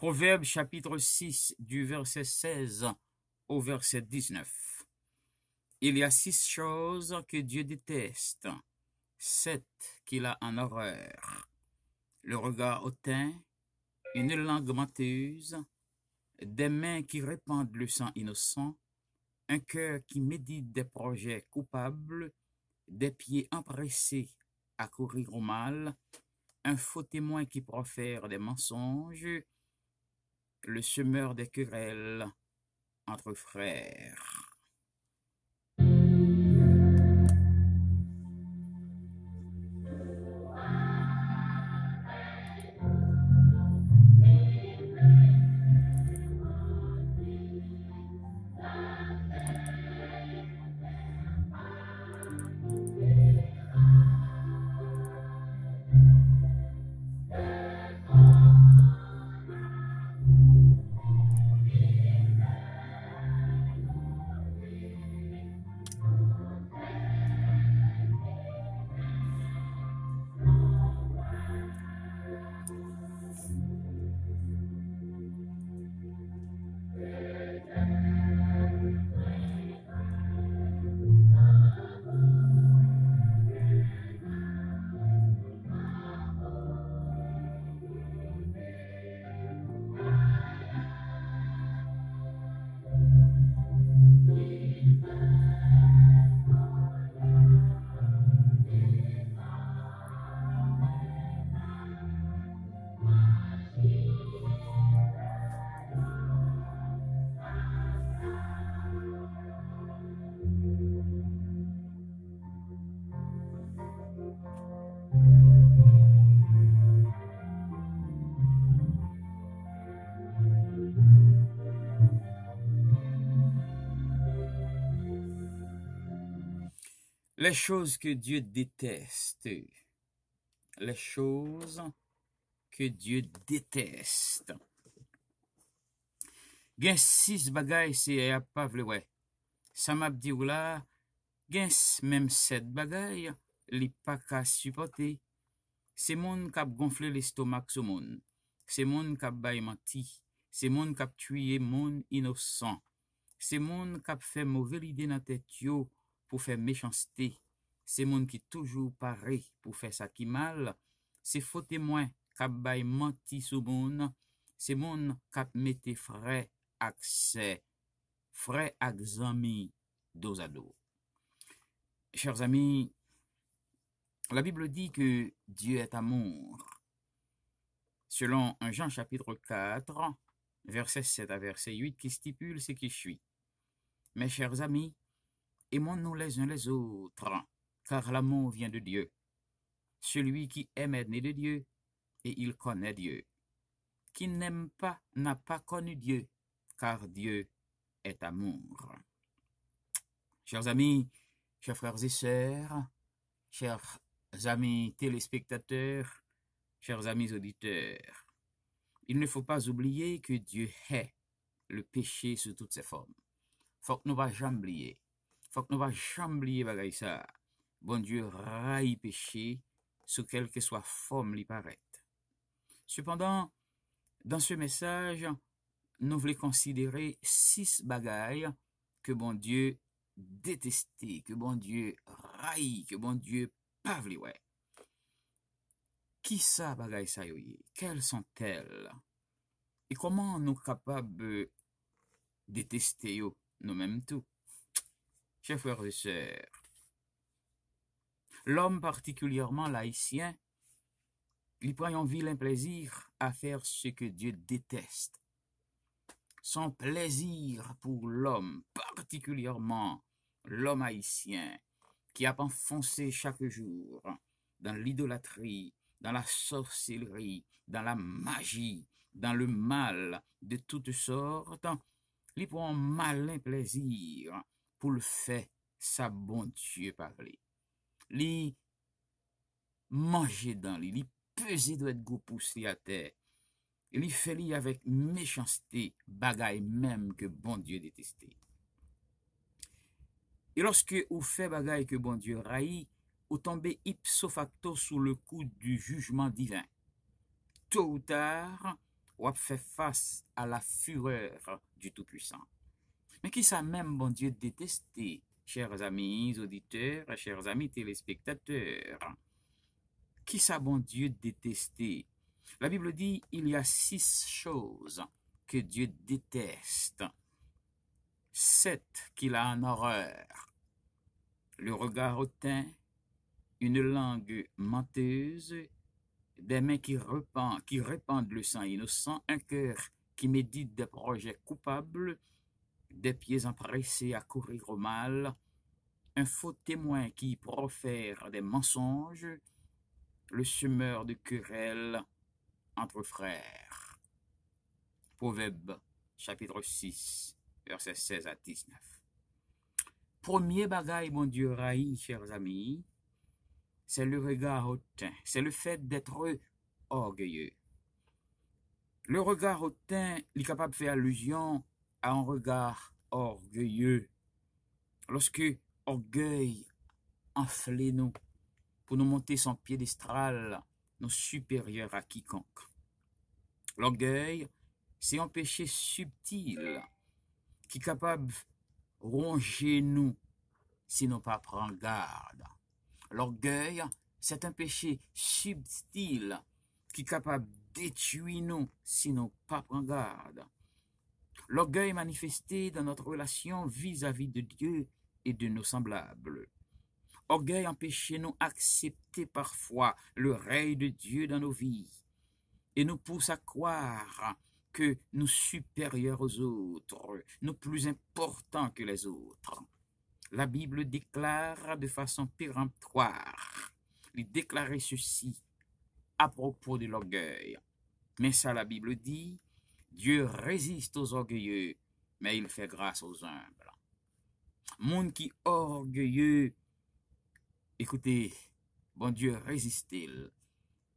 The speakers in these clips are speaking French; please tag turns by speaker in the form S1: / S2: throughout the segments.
S1: Proverbe chapitre 6 du verset 16 au verset 19. Il y a 6 choses que Dieu déteste, 7 qu'il a en horreur. Le regard hautain, une langue menteuse, des mains qui répandent le sang innocent, un cœur qui médite des projets coupables, des pieds empressés à courir au mal, un faux témoin qui profère des mensonges, le semeur des querelles entre frères. Les choses que Dieu déteste. Les choses que Dieu déteste. Gen 6 bagay se a pas vle wè. Ça m'a dit ou là, gen même 7 bagay, li pa ka supporter. C'est moun k'ap gonfler l'estomac sou moun. C'est moun k'ap bay menti. C'est moun k'ap tuye moun innocent. C'est moun k'ap fait mauvais idée dans tête yo pour faire méchanceté. C'est moun qui toujours paré pour faire ça qui mal. C'est faux témoin k'ap bay menti sou moun. C'est moun k'ap mette frère accès, frère ak zami dos à dos. Chers amis, la Bible dit que Dieu est amour. Selon 1 Jean chapitre 4, verset 7 à verset 8, qui stipule ce qui suit. Mes chers amis, aimons-nous les uns les autres, car l'amour vient de Dieu. Celui qui aime est né de Dieu, et il connaît Dieu. Qui n'aime pas n'a pas connu Dieu, car Dieu est amour. Chers amis, chers frères et sœurs, chers amis téléspectateurs, chers amis auditeurs, il ne faut pas oublier que Dieu hait le péché sous toutes ses formes. Faut que nous ne jamais oublier. Faut que nous ne jamais oublier bagay ça. Bon Dieu raille péché sous quelle que soit forme li paraît. Cependant, dans ce message, nous voulons considérer 6 bagailles que bon Dieu détestait, que bon Dieu raille, que bon Dieu pas vle wè. Qui ça bagaille ça yo yé? Quelles sont-elles? Et comment nous capables de détester yo nous-mêmes tout? Chers frères et sœurs, l'homme particulièrement l'haïtien, il prend un vilain plaisir à faire ce que Dieu déteste. Son plaisir pour l'homme, particulièrement l'homme haïtien, qui a enfoncé chaque jour dans l'idolâtrie, dans la sorcellerie, dans la magie, dans le mal de toutes sortes, il prend un malin plaisir pour le faire sa bon Dieu parler. Li manger dans li peser doit être gros poussé à terre. Il fait li avec méchanceté, bagaille même que bon Dieu détestait. Et lorsque vous fait bagaille que bon Dieu raït, vous tombez ipso facto sous le coup du jugement divin. Tôt ou tard, ou fait face à la fureur du Tout-Puissant. Mais qui ça même, bon Dieu, détesté, chers amis auditeurs, chers amis téléspectateurs? Qui ça, bon Dieu, détesté? La Bible dit, il y a 6 choses que Dieu déteste. 7 qu'il a en horreur. Le regard hautain, une langue menteuse, des mains qui répandent le sang innocent, un cœur qui médite des projets coupables, des pieds empressés à courir au mal, un faux témoin qui profère des mensonges, le semeur de querelles entre frères. Proverbe, chapitre 6, versets 16 à 19. Premier bagaille, mon Dieu, raï, chers amis, c'est le regard hautain, c'est le fait d'être orgueilleux. Le regard hautain est capable de faire allusion à un regard orgueilleux. Lorsque orgueil enflé nous, pour nous monter son piédestal, nous supérieurs à quiconque. L'orgueil, c'est un péché subtil qui est capable de ronger nous si nous pas prendre garde. L'orgueil, c'est un péché subtil qui est capable de détruire nous si nous pas prendre garde. L'orgueil manifesté dans notre relation vis-à-vis de Dieu et de nos semblables. Orgueil empêche nous accepter parfois le règne de Dieu dans nos vies et nous pousse à croire que nous supérieurs aux autres, nous plus importants que les autres. La Bible déclare de façon péremptoire, il déclarait ceci à propos de l'orgueil. Mais ça, la Bible dit, Dieu résiste aux orgueilleux, mais il fait grâce aux humbles. Monde qui orgueilleux, écoutez, bon Dieu résiste-t-il,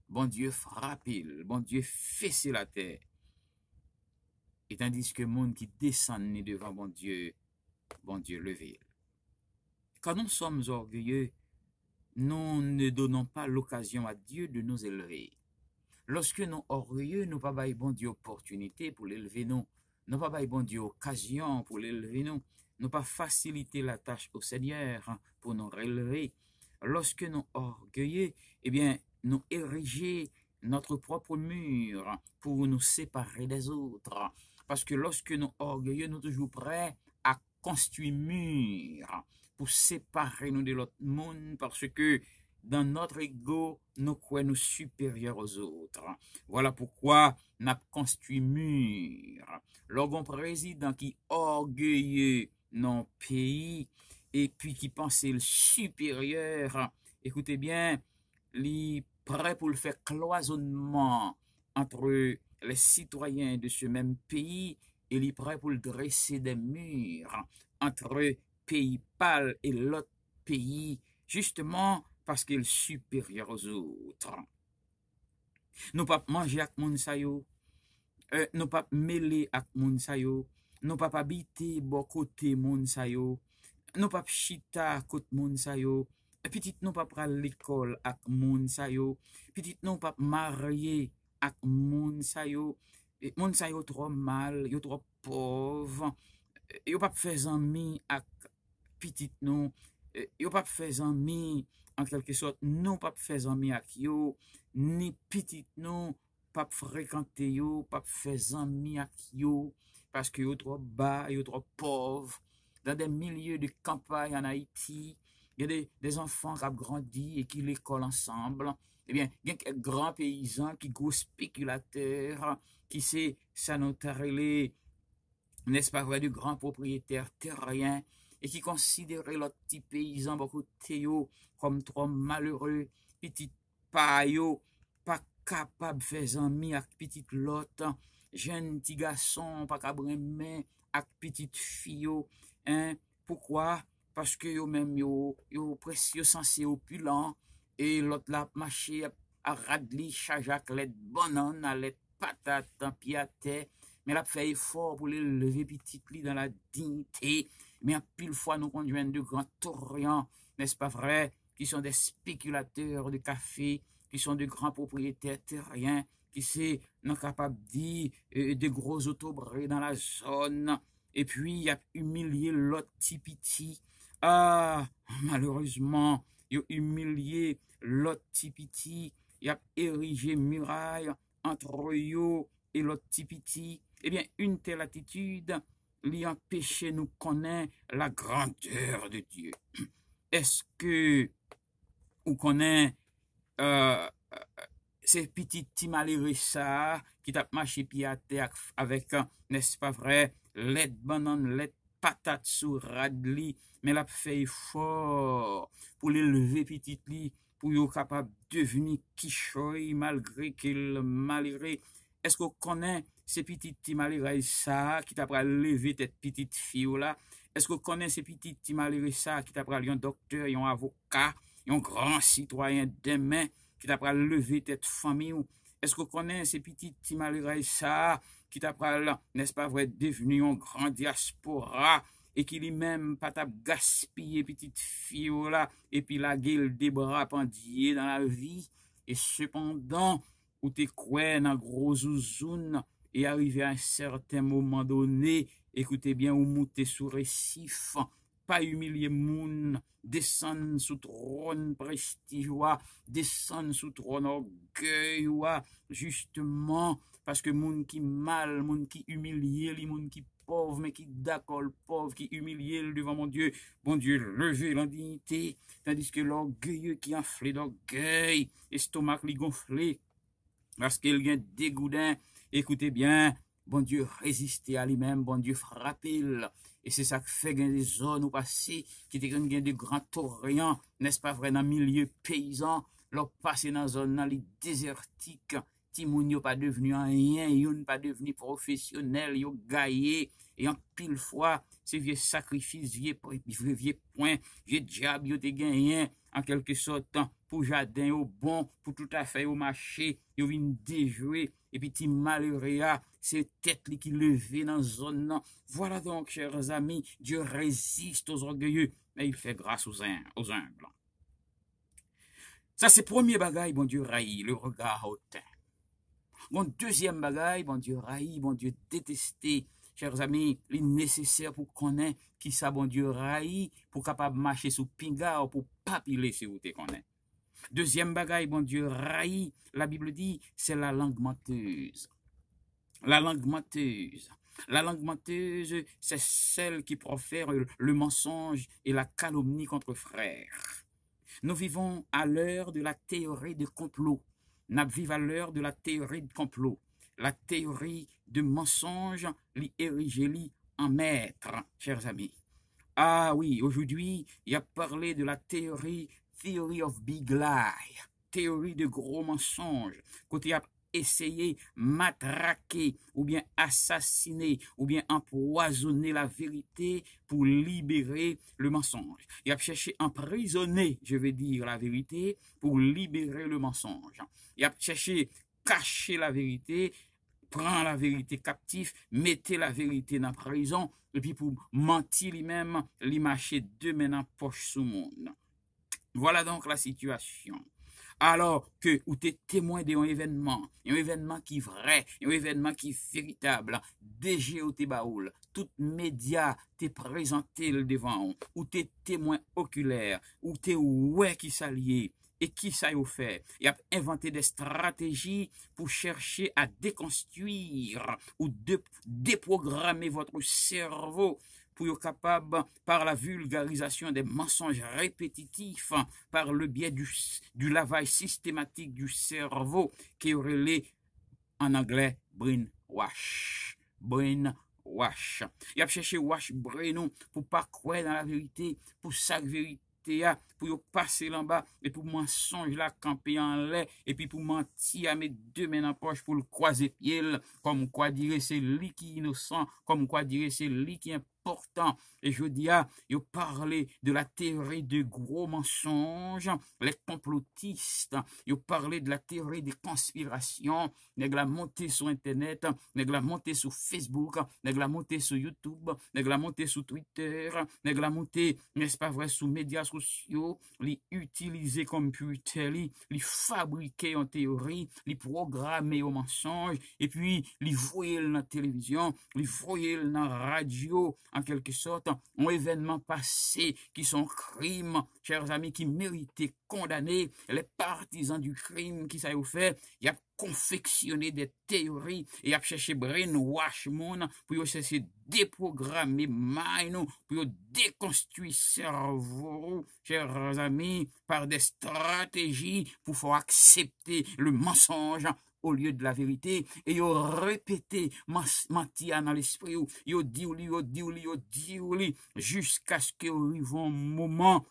S1: bon Dieu frappe-il, bon Dieu fesse la terre. Et tandis que monde qui descend devant bon Dieu levé. Quand nous sommes orgueilleux, nous ne donnons pas l'occasion à Dieu de nous élever. Lorsque nous orgueilleux, nous pas bail bon Dieu opportunité pour l'élever nous, nous pas bail bon Dieu occasion pour l'élever nous pas faciliter la tâche au Seigneur pour nous relever. Lorsque nous orgueilleux, eh bien, nous ériger notre propre mur pour nous séparer des autres. Parce que lorsque nous orgueilleux, nous toujours prêts à construire mur pour séparer nous de l'autre monde parce que dans notre ego, nous croyons nous supérieurs aux autres. Voilà pourquoi nous avons construit mur. L'orgon président qui orgueilleux dans le pays et puis qui pensait le supérieur, écoutez bien, il prêt pour le faire cloisonnement entre les citoyens de ce même pays et il est prêt pour le dresser des murs entre pays pâle et l'autre pays, justement parce qu'il est supérieur aux autres. Nous pas manger avec moun sa yo, nous pas mêler avec moun sa yo, nous pas habiter bon côté moun sa yo, nous pas chita côté moun sa yo, petit nous pas pral l'école avec moun sa yo, petit nous pas marier avec moun sa yo trop mal, yo trop pauvre, yo pas faire amis avec petit nous, yo pas faire amis en quelque sorte, nous pas faire amis avec yo, ni petit nous pas fréquenter yo, pas faire amis avec yo parce que yo trop bas, yo trop pauvre. Dans des milieux de campagne en Haïti, il y a des enfants qui ont grandi et qui l'école ensemble. Eh bien, il y a des grands paysans qui gros spéculateurs, qui c'est ça nous tarélé, n'est-ce pas vrai, de grands propriétaires terriens et qui considéraient leurs petits paysans beaucoup théo comme trop malheureux, petit payo, pas capable de faire amis avec petit lot, jeune petit garçon, pas capable de avec petite fille, hein, pourquoi? Parce que yo même yo précieux censé opulent et l'autre là marché à radli chajak let banane à let patate en pied à terre mais la fait effort pour les lever petit li dans la dignité mais en pile fois nous conduisons de grands toriens, n'est-ce pas vrai, qui sont des spéculateurs de café, qui sont de grands propriétaires terriens, qui qui c'est non capable de dire de gros autobrés dans la zone, et puis il a humilié l'autre petit petit. Ah, malheureusement, il a humilié l'autre petit petit, il a érigé muraille entre eux et l'autre petit petit. Eh bien, une telle attitude lui empêche nous connaître la grandeur de Dieu. Est-ce que vous connaissez ces petits malheureux ça qui t'a marché pied à terre avec, n'est-ce pas vrai, lait banane, lait patate sous radli, mais l'a fait fort pour l'élever petit li, pour être capable de devenir quichoy malgré qu'il malheureux. Est-ce qu'on connaît ces petits malheureux ça qui t'a levé cette petite fille là? Est-ce qu'on connaît ces petits malheureux ça qui t'a un docteur, un avocat, un grand citoyen demain qui t'a levé tête famille? Est-ce que vous connaissez ces petits malheureux ça qui t'a n'est-ce pas vrai, devenu un grand diaspora et qui lui-même pas t'a gaspillé petite fille là et puis la gueule des bras pendier dans la vie et cependant ou t'es quoi dans gros zouzoun et arrivé à un certain moment donné, écoutez bien, ou monter sous récif, pas humilier moun, descendre sous trône prestigeois, descendre sous trône orgueil, justement, parce que moun qui mal, moun qui humilié, les moun qui pauvre, mais qui d'accord pauvre, qui humilié devant mon Dieu, levé l'indignité, tandis que l'orgueilleux qui enflé d'orgueil, estomac li gonflé, parce qu'il y a dégoût. Écoutez bien, bon Dieu résistait à lui-même, bon Dieu frappait. Et c'est ça qui fait qu'il y a des zones où passé, qui étaient de grands torrents, n'est-ce pas vrai, dans le milieu paysan, leur passé dans la zone dans les désertiques, Timoun yo pas devenu rien, yon pas devenu professionnel, yo gaillé, et en pile fois, ces vieux sacrifices, vieux points, vieux diable, yo te gagné, en quelque sorte, pour jardin au bon, pour tout à fait au marché, yo vin déjouer, et puis ti malheureux, c'est tête qui levée dans zone. Voilà donc, chers amis, Dieu résiste aux orgueilleux, mais il fait grâce aux humbles. Ça, c'est premier bagaille, bon Dieu raï, le regard hautain. Bon, deuxième bagaille, bon Dieu raï, bon Dieu détesté, chers amis, il est nécessaire pour connaître qui ça, bon Dieu raï, pour capable marcher sous pinga ou pour pas piler si vous te connaissez. Deuxième bagaille, bon Dieu raï, la Bible dit, c'est la langue menteuse. La langue menteuse. La langue menteuse, c'est celle qui profère le mensonge et la calomnie contre frères. Nous vivons à l'heure de la théorie de complot. Nous vivons à l'heure de la théorie de complot. La théorie de mensonge, li érigé en maître, chers amis. Ah oui, aujourd'hui, il a parlé de la theory of big lie, théorie de gros mensonges, côté a essayé matraquer ou bien assassiner ou bien empoisonner la vérité pour libérer le mensonge. Il a cherché emprisonner, je vais dire la vérité, pour libérer le mensonge. Il a cherché cacher la vérité, prendre la vérité captive, mettez la vérité dans la prison, et puis pour mentir lui-même, lui marcher deux mains en poche sous monde. Voilà donc la situation. Alors que ou t'es témoin d'un événement qui est vrai, un événement qui est véritable, DG ou t'es baoul, tout média t'es présenté le devant, ou t'es témoin oculaire, ou t'es ouais qui s'allié. Et qui ça y fait? Il a inventé des stratégies pour chercher à déconstruire ou déprogrammer votre cerveau pour être capable, par la vulgarisation des mensonges répétitifs, par le biais du lavage systématique du cerveau, qui aurait les, en anglais, brainwash. Brainwash. Il a cherché wash brain pour pas croire dans la vérité, pour sa vérité, pour passer là bas et pour mensonge la camper en lait et puis pour mentir à mes deux mains en poche pour le croiser pied comme quoi dire c'est lui qui est innocent, comme quoi dire c'est lui qui est important. Et je dis, ils parlaient de la théorie de gros mensonges, les complotistes, ils parlaient de la théorie des conspirations, nèg la montée sur Internet, nèg la montée sur Facebook, nèg la montée sur YouTube, nèg la montée sur Twitter, nèg la montée, n'est-ce pas vrai, sur médias sociaux, les utiliser comme computer, les fabriquer en théorie, les programmer au mensonge, et puis les voyer dans la télévision, les voyer dans la radio, en quelque sorte, un événement passé qui sont crimes, chers amis, qui méritaient condamner les partisans du crime qui ça fait, il y a confectionné des théories et a cherché brainwash moun pour chercher déprogrammer mind pour déconstruire cerveau, chers amis, par des stratégies pour faire accepter le mensonge au lieu de la vérité, et ils répété mentir dans l'esprit, ils dit jusqu'à ce qu'il arrive un moment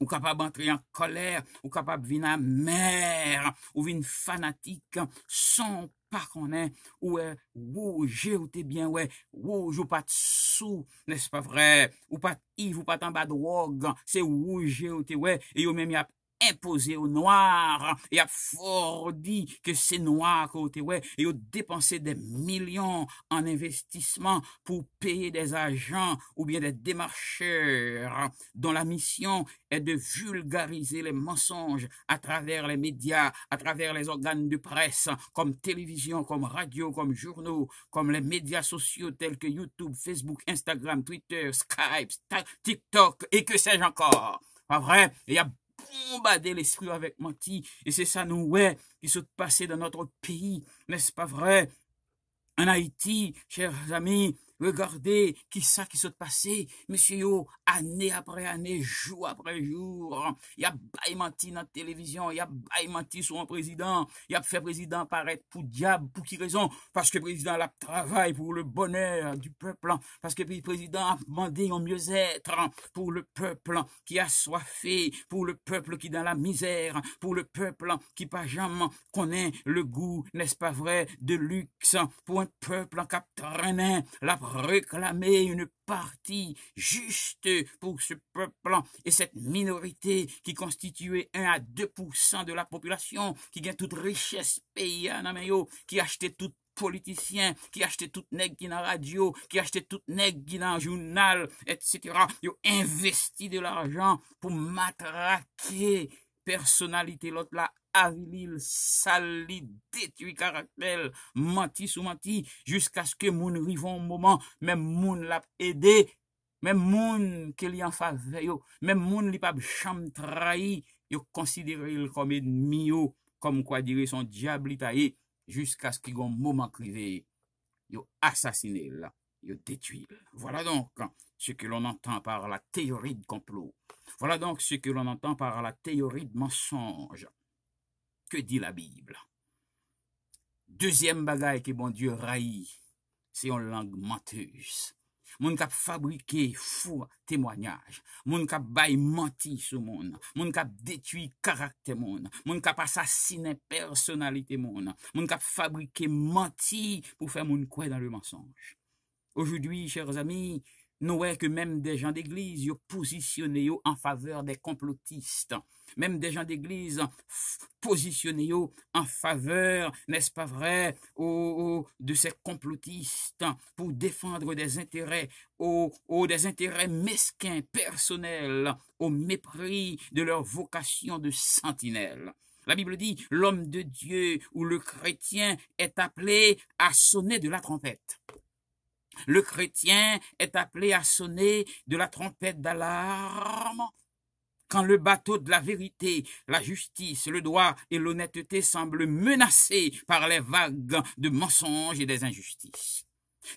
S1: ou capable d'entrer en colère, ou capable de venir amer, ou venir fanatique, sans pas connaître, ou j'ai ou t'es bien, ou pas de sous, n'est-ce pas vrai, ou pas de Yves, ou pas en bas de drogue, c'est ou j'ai ou t'es, et ou même y a imposé au noir, et a fort dit que c'est noir côté et ont dépensé des millions en investissement pour payer des agents ou bien des démarcheurs dont la mission est de vulgariser les mensonges à travers les médias, à travers les organes de presse, comme télévision, comme radio, comme journaux, comme les médias sociaux tels que YouTube, Facebook, Instagram, Twitter, Skype, TikTok, et que sais-je encore. Pas vrai? Il y a bombardé l'esprit avec menti, et c'est ça nous qui se passé dans notre pays, n'est-ce pas vrai? En Haïti, chers amis, regardez qui ça qui s'est passé, monsieur yo, année après année, jour après jour, il y a bail menti dans la télévision, il y a bail menti sur un président, il y a fait président paraître pour diable, pour qui raison? Parce que le président la travaille pour le bonheur du peuple, parce que le président a demandé un mieux-être pour le peuple qui a soifé, pour le peuple qui est dans la misère, pour le peuple qui pas jamais connaît le goût, n'est-ce pas vrai, de luxe, pour un peuple qui a traîné la réclamer une partie juste pour ce peuple et cette minorité qui constituait 1 à 2% de la population, qui gagne toute richesse pays qui achetait tout politicien, qui achetait tout nègre qui dans radio, qui achetait tout nègre qui dans journal, etc. Ils ont investi de l'argent pour matraquer personnalité l'autre là, avilil, sali, détruit caractère, menti sous menti, jusqu'à ce que moun rive un moment, même moun l'a aidé, même moun qui li en faveur, même moun li pas cham trahi, yo considéré comme ennemi, comme quoi dire son diable taillé, jusqu'à ce qu'il y ait un moment crivé, yo assassiné là, yo détruit. Voilà donc ce que l'on entend par la théorie de complot. Voilà donc ce que l'on entend par la théorie de mensonge. Que dit la Bible? Deuxième bagaille que bon Dieu raï, c'est une langue menteuse. Moun kap fabriqué faux témoignage, moun kap bay menti sur moun, moun kap détruit caractère moun, moun kap assassiné personnalité moun kap fabriqué menti pour faire moun croire dans le mensonge. Aujourd'hui, chers amis, nous voyons que même des gens d'église, ils positionnent en faveur des complotistes. Même des gens d'église positionnés en faveur, n'est-ce pas vrai, de ces complotistes pour défendre des intérêts, des intérêts mesquins, personnels, au mépris de leur vocation de sentinelle. La Bible dit, l'homme de Dieu ou le chrétien est appelé à sonner de la trompette. Le chrétien est appelé à sonner de la trompette d'alarme quand le bateau de la vérité, la justice, le droit et l'honnêteté semblent menacés par les vagues de mensonges et des injustices.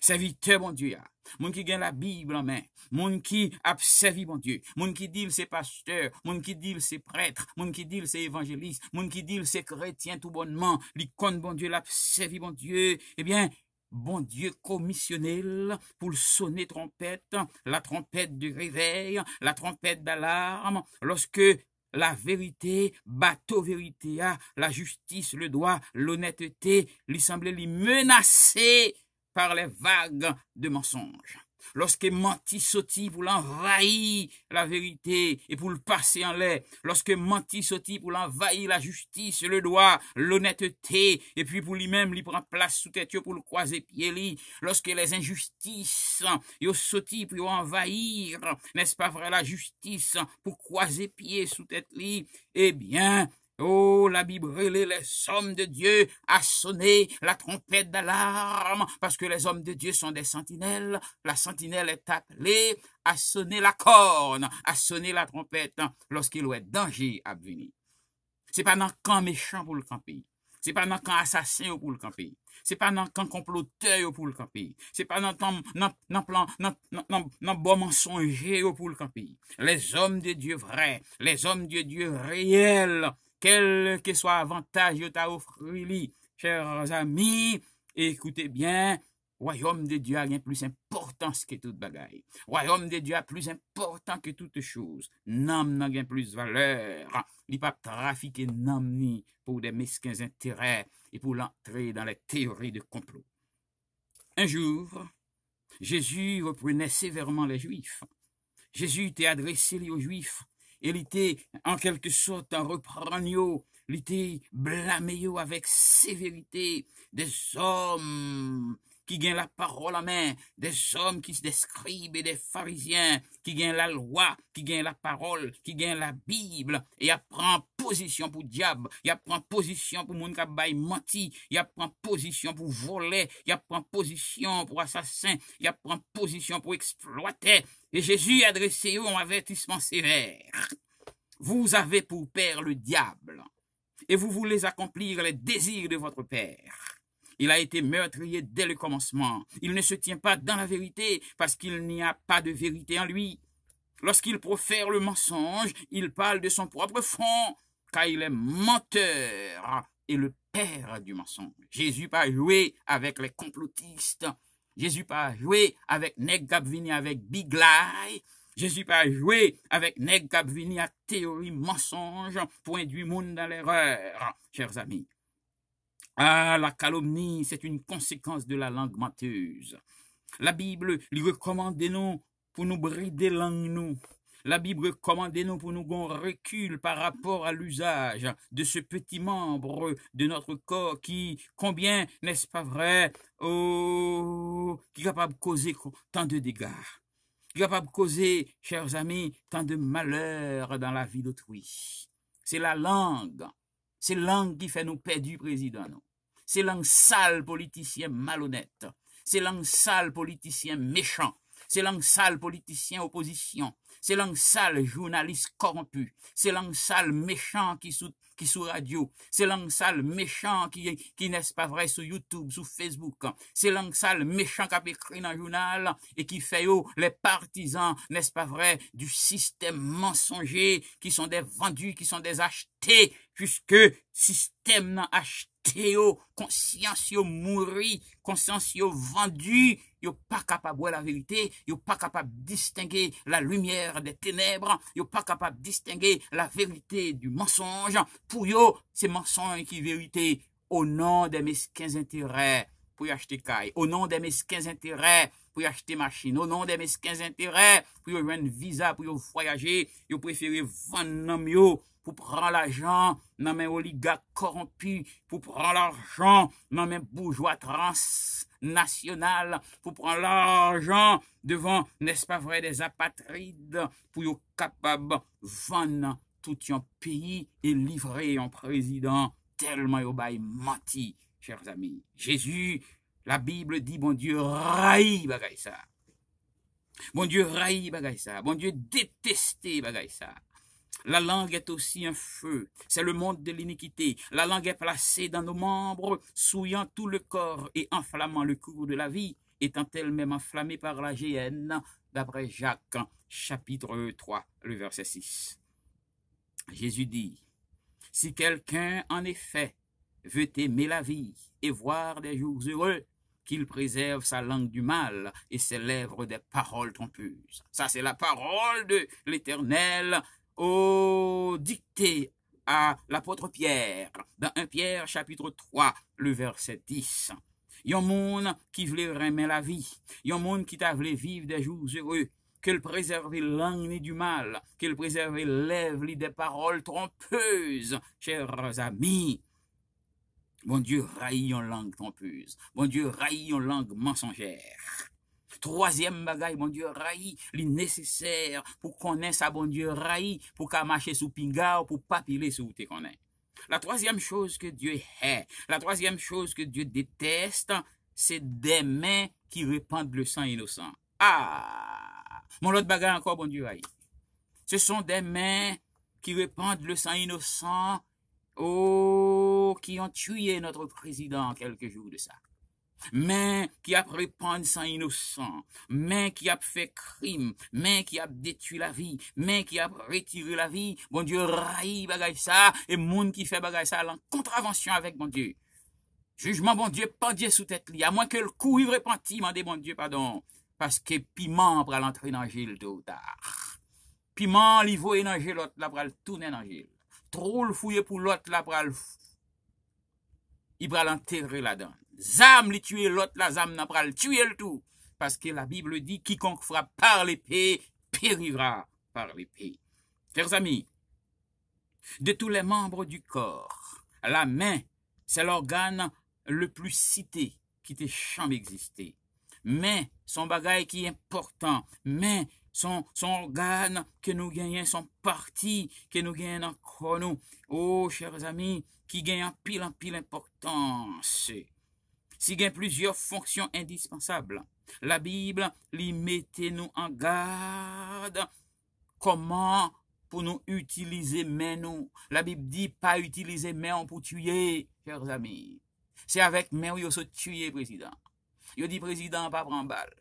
S1: Serviteur, bon Dieu, moun qui gagne la Bible en main, moun qui a servi, bon Dieu, moun qui dit c'est pasteur, moun qui dit c'est prêtre, moun qui dit c'est évangéliste, moun qui dit c'est chrétien tout bonnement, l'icône, bon Dieu, l'a servi, bon Dieu, eh bien, bon Dieu commissionnel pour sonner trompette, la trompette du réveil, la trompette d'alarme, lorsque la vérité, bateau vérité, la justice, le droit, l'honnêteté, lui semblait lui menacer par les vagues de mensonges. lorsque menti sorti pour l'envahir la vérité et pour le passer en l'air, lorsque menti sorti pour l'envahir la justice, le droit, l'honnêteté, et puis pour lui-même, lui prend place sous tête pour le croiser pied li, lorsque les injustices, yo sorti pour envahir, n'est-ce pas vrai, la justice, pour croiser pied sous tête li, eh bien, oh, la Bible relève les hommes de Dieu à sonner la trompette d'alarme, parce que les hommes de Dieu sont des sentinelles. La sentinelle est appelée à sonner la corne, à sonner la trompette, lorsqu'il y a danger à venir. C'est pas dans le camp méchant pour le camper. C'est pas dans le camp assassin pour le camper. C'est pas dans le camp comploteur pour le camper. C'est pas dans le bon mensonger pour le camper. Les hommes de Dieu vrais, les hommes de Dieu réels, quel que soit avantage que tu as offert, chers amis, écoutez bien, royaume de Dieu a bien plus importance que toute bagaille. Royaume de Dieu a plus important que toute chose. Nam n'a bien plus valeur. Il pas trafiquer nam ni pour des mesquins intérêts et pour l'entrer dans les théories de complot. Un jour, Jésus reprenait sévèrement les Juifs. Jésus était adressé aux Juifs. Il était en quelque sorte en reprenant, il était blâmé avec sévérité des hommes qui gagnent la parole en main, des hommes qui se scribes et des pharisiens qui gagnent la loi, qui gagnent la parole, qui gagnent la Bible, et il prend position pour diable, il prend position pour moun k'ap bay menti, il prend position pour voler, il prend position pour assassin, il prend position pour exploiter. Et Jésus a adressé eux un avertissement sévère. Vous avez pour père le diable, et vous voulez accomplir les désirs de votre père. Il a été meurtrier dès le commencement. Il ne se tient pas dans la vérité parce qu'il n'y a pas de vérité en lui. Lorsqu'il profère le mensonge, il parle de son propre fond, car il est menteur et le père du mensonge. Jésus pas joué avec les complotistes. Jésus pas joué avec nèg k'ap vini avec big lie. Jésus pas joué avec nèg k'ap vini à théorie mensonge pour induire monde dans l'erreur, chers amis. Ah, la calomnie, c'est une conséquence de la langue menteuse. La Bible lui recommande nous pour nous brider langue nous. La Bible recommande nous pour nous gon recul par rapport à l'usage de ce petit membre de notre corps qui, combien, n'est-ce pas vrai, qui est capable de causer tant de dégâts, qui est capable de causer, chers amis, tant de malheur dans la vie d'autrui. C'est la langue qui fait nous perdre du président. Non? C'est langue sale politicien malhonnête. C'est langue sale politicien méchant. C'est langue sale politicien opposition. C'est langue sale journaliste corrompu. C'est langue sale méchant qui sous radio. C'est langue sale méchant qui n'est-ce pas vrai sur YouTube, sur Facebook. C'est langue sale méchant qui a écrit dans le journal et qui fait les partisans, n'est-ce pas vrai, du système mensonger qui sont des vendus, qui sont des achetés, puisque système n'a acheté conscience yo mouri, conscience yo vendu, yo pas capable de la vérité, yo pas capable de distinguer la lumière des ténèbres, yo pas capable de distinguer la vérité du mensonge. Pour yo, c'est mensonge qui vérité au nom des mesquins intérêts pour y acheter caille, au nom des mesquins intérêts pour y acheter machine, au nom des mesquins intérêts pour y avoir un visa pour y voyager, yo préférez vendre yo pour prendre l'argent dans mes oligarques corrompus, pour prendre l'argent dans mes bourgeois transnationales, pour prendre l'argent devant, n'est-ce pas vrai, des apatrides, pour être capable de vendre tout un pays et livrer un président tellement il a menti, chers amis. Jésus, la Bible dit, bon Dieu, raï bagay ça. Bon Dieu, raï bagay ça. Bon Dieu, détesté bagay ça. La langue est aussi un feu, c'est le monde de l'iniquité. La langue est placée dans nos membres, souillant tout le corps et enflammant le cours de la vie, étant elle-même enflammée par la géhenne, d'après Jacques, chapitre 3, le verset 6. Jésus dit, « Si quelqu'un, en effet, veut aimer la vie et voir des jours heureux, qu'il préserve sa langue du mal et ses lèvres des paroles trompeuses. » Ça, c'est la parole de l'Éternel dicté à l'apôtre Pierre, dans 1 Pierre chapitre 3, le verset 10. Yon moun qui voulait remettre la vie. Yon moun qui t'a voulu vivre des jours heureux. Qu'elle préserve langue du mal. Qu'elle préserve lèvres des paroles trompeuses. Chers amis, bon Dieu raille en langue trompeuse. Bon Dieu raille en langue mensongère. Troisième bagaille, bon Dieu raille, li nécessaire pour connaître ça, bon Dieu raille, pour qu'à marcher sous pinga ou pour pas piler sous te connaît. La troisième chose que Dieu hait, la troisième chose que Dieu déteste, c'est des mains qui répandent le sang innocent. Ah! Mon autre bagaille encore, bon Dieu raille. Ce sont des mains qui répandent le sang innocent, oh, qui ont tué notre président quelques jours de ça. Mais qui a répandu sang innocent, mais qui a fait crime, mais qui a détruit la vie, mais qui a retiré la vie, bon Dieu raille bagay ça, et moun qui fait bagay ça en contravention avec bon Dieu. Jugement bon Dieu, pendie sous tête li, à moins que le coup il repenti, mandez bon Dieu pardon, parce que piment pral entrer dans Gilles tôt ou tard. Piment li voye dans Gilles, l'autre la pral tourner dans Gilles. Trop le fouiller pour l'autre la pral, il pral enterrer là-dedans. Zam li tuer l'autre, la zam n'a pas le tuer le tout. Parce que la Bible dit, quiconque frappe par l'épée, périra par l'épée. Chers amis, de tous les membres du corps, la main, c'est l'organe le plus cité qui te jamais existé. Mais, son bagage qui est important, mais, son organe que nous gagnons, son parti que nous gagnons encore nous. Oh, chers amis, qui gagne en pile importance. Si il y a plusieurs fonctions indispensables, la Bible lui mettait nous en garde comment pour nous utiliser main nous. La Bible dit pas utiliser main pour tuer, chers amis. C'est avec main où il se tuer président. Il dit président pas prendre balle.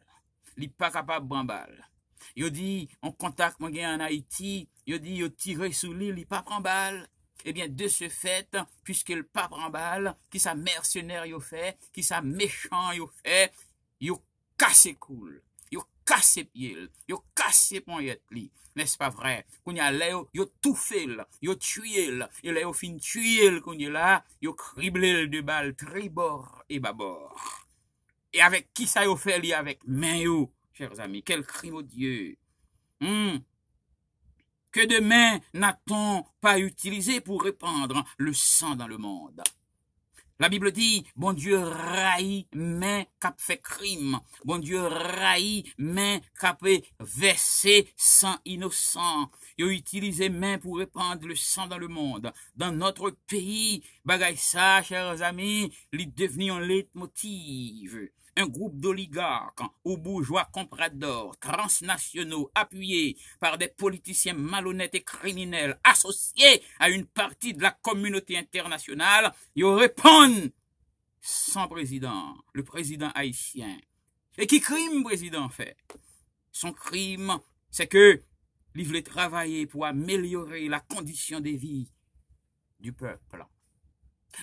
S1: Il pas capable de prendre balle. Il dit on contacte mon gars en Haïti, il dit il tire sous l'île, il pas prendre balle. Eh bien, de ce fait, puisque le pape en balle, qui sa mercenaire yo fait, qui sa méchant yo fait, yo casse cool, yo casse pied, yo casse poignette li, n'est-ce pas vrai? Qu'on y a là, yo tout fait, yo tué, et là, yo fin tué, qu'on y a là, yo criblé de balles tribord et bâbord. Et avec qui ça yo fait li avec main yo, chers amis, quel crime odieux. Que de main n'a-t-on pas utilisé pour répandre le sang dans le monde? La Bible dit, bon Dieu raille main qui fait crime. Bon Dieu raille main qui versé sang innocent. Il a utilisé main pour répandre le sang dans le monde. Dans notre pays, bagay ça, chers amis, il est devenu un leitmotiv. Un groupe d'oligarques ou bourgeois compradors transnationaux appuyés par des politiciens malhonnêtes et criminels associés à une partie de la communauté internationale, ils répondent sans président, le président haïtien. Et qui crime président fait? Son crime, c'est que il voulait travailler pour améliorer la condition de vie du peuple.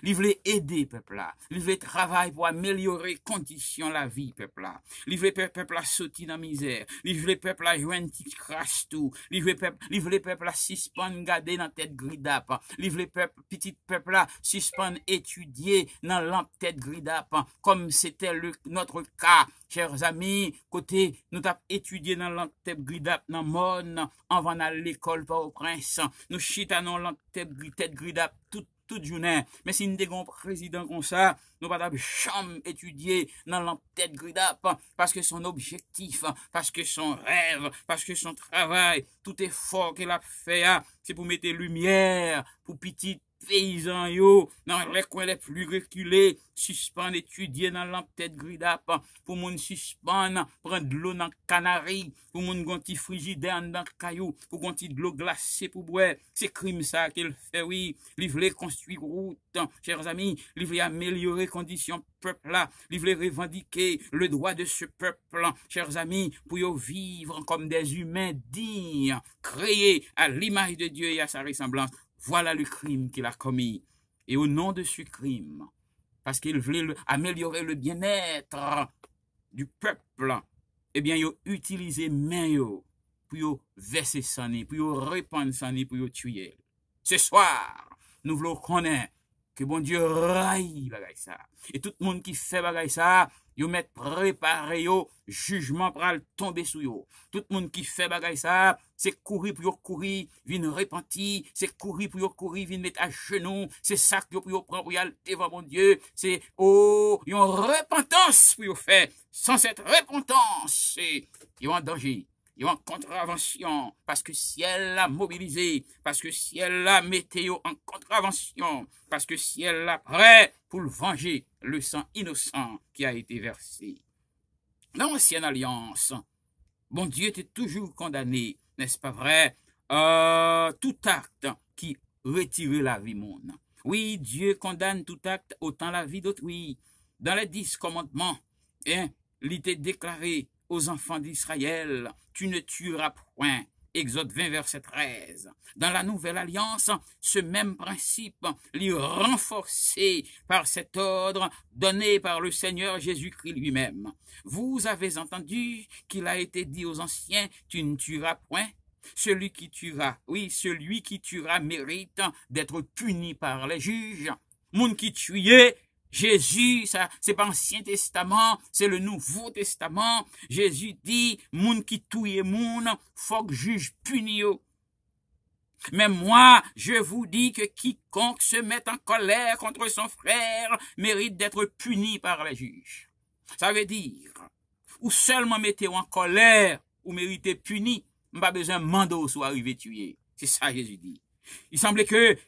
S1: Il voulait aider peuple là. Il voulait travailler pour améliorer conditions la vie peuple là. Il voulait peuple à sortir dans la misère. Il voulait peuple à joindre petit crash tout. Il voulait peuple à suspendre garder dans tête gridap. Il voulait petit peuple à suspendre étudier dans lampe tête gridap comme c'était notre cas. Chers amis, côté nous t'avons étudié dans lampe tête gridap dans Mon avant d'aller à l'école Port-au-Prince. Nous chitanons lampe tête gridap toute journée. Mais si nous avons un président comme ça, nous pas jamais étudier dans la tête gridap parce que son objectif, parce que son rêve, parce que son travail, tout effort qu'il a fait, c'est pour mettre lumière, pour petit paysans yo, dans les coins les plus reculés, suspendre étudier dans la tête gridap, pour moun suspendre, prendre de l'eau dans canari, pour moun gonti frigidaire dans caillou, pour gonti de l'eau glacée pour boire. C'est crime ça qu'il fait, oui. Il voulait construire route, chers amis, il voulait améliorer conditions peuple là, il voulait revendiquer le droit de ce peuple, chers amis, pour y vivre comme des humains dignes, créés à l'image de Dieu et à sa ressemblance. Voilà le crime qu'il a commis. Et au nom de ce crime, parce qu'il voulait améliorer le bien-être du peuple, eh bien, il a utilisé main pour verser sang, pour répandre sang, pour tuer. Ce soir, nous voulons connaître Que bon Dieu raille bagay ça. Et tout le monde qui fait bagay ça, yo met préparé yo, jugement pral tomber sous yo. Tout le monde qui fait bagay ça, c'est courir pour yo courir, vin repenti, c'est courir pour yo courir, vin mettre à genoux, c'est ça que pour yo prendre pour y aller devant mon Dieu, c'est yon repentance pour yo faire. Sans cette repentance, c'est yo en danger. Ils ont en contravention, parce que si elle l'a mobilisé, parce que si elle l'a météo en contravention, parce que si elle l'a prêt pour le venger, le sang innocent qui a été versé. Dans l'ancienne alliance, bon Dieu était toujours condamné, n'est-ce pas vrai? Tout acte qui retirait la vie monde. Oui, Dieu condamne tout acte, autant la vie d'autrui. Dans les 10 commandements, il était déclaré aux enfants d'Israël, tu ne tueras point. Exode 20, verset 13. Dans la Nouvelle Alliance, ce même principe est renforcé par cet ordre donné par le Seigneur Jésus-Christ lui-même. Vous avez entendu qu'il a été dit aux anciens, tu ne tueras point. Celui qui tuera mérite d'être puni par les juges. Moun qui tuait, Jésus, ça, c'est pas l'Ancien Testament, c'est le Nouveau Testament. Jésus dit, moun qui touye moun, faut que juge puni yo. Mais moi, je vous dis que quiconque se met en colère contre son frère mérite d'être puni par les juges. Ça veut dire, ou seulement mettez-vous en colère, ou méritez puni, pas besoin de mandat soit arrivé tuer. C'est ça Jésus dit. Il semblait que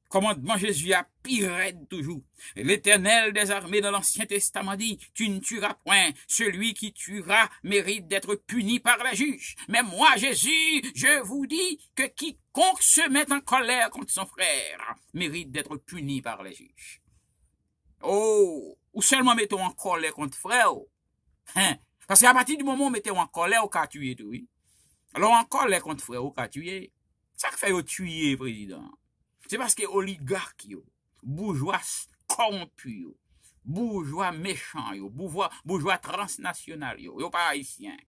S1: commandement Jésus a pire toujours. L'Éternel des armées dans l'Ancien Testament dit, tu ne tueras point. Celui qui tuera mérite d'être puni par les juges. Mais moi, Jésus, je vous dis que quiconque se met en colère contre son frère mérite d'être puni par les juges. Oh, ou seulement mettons en colère contre frère. Parce qu'à partir du moment où mettons en colère, au cas tuer tout, oui. Alors en colère contre frère, au cas tuer. Ça fait au tuer, président. C'est parce que oligarques, bourgeois corrompus, bourgeois méchants, bourgeois transnationaux, pas haïtiens.